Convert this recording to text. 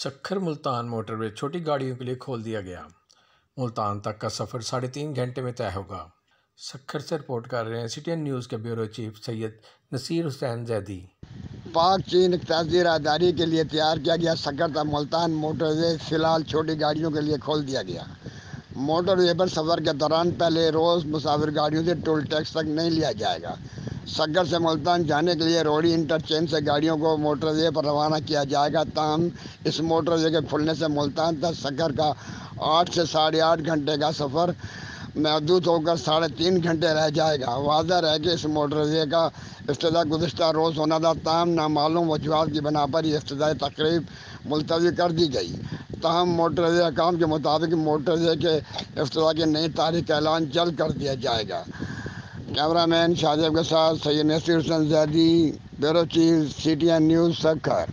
Sukkur Multan motor وے چھوٹی گاڑیوں کے لیے کھول دیا گیا۔ ملتان تک کا سفر 3.5 گھنٹے میں طے ہوگا۔ سکھر سے رپورٹ کر رہے ہیں سی ٹی این نیوز کے بیورو چیف سید نصیر حسین زیدی۔ پاک چین اقتصادی راہداری کے لیے تیار کیا گیا سکھر تا ملتان موٹر وے فی الحال چھوٹی گاڑیوں کے لیے کھول دیا گیا۔ موٹر وے پر سفر کے دوران پہلے روز مسافر گاڑیوں سے ٹول ٹیکس تک نہیں لیا جائے گا۔ سکھر سے ملتان جانے کے لیے روڑی انٹرچینج سے گاڑیوں کو موٹر وے پر روانہ کیا جائے گا، تاہم اس موٹر وے کے کھلنے سے ملتان تک سکھر کا 8 سے 8.5 گھنٹے کا سفر محدود ہو کر 3.5 گھنٹے رہ جائے گا۔ واضح ہے کہ اس موٹر وے کا افتتاح گزشتہ روز ہونا تھا، تاہم نامعلوم وجوہات کی بنا پر یہ افتتاحی تقریب ملتوی کر دی گئی۔ تاہم موٹر وے حکام کے مطابق موٹر وے کے افتتاح کی نئی تاریخ کا اعلان جلد کر دیا جائے گا۔ کیمرہ مین شاہزیب کے ساتھ Syed Naseer Hussain Zaidi, bureau chief C T N news Sukkur.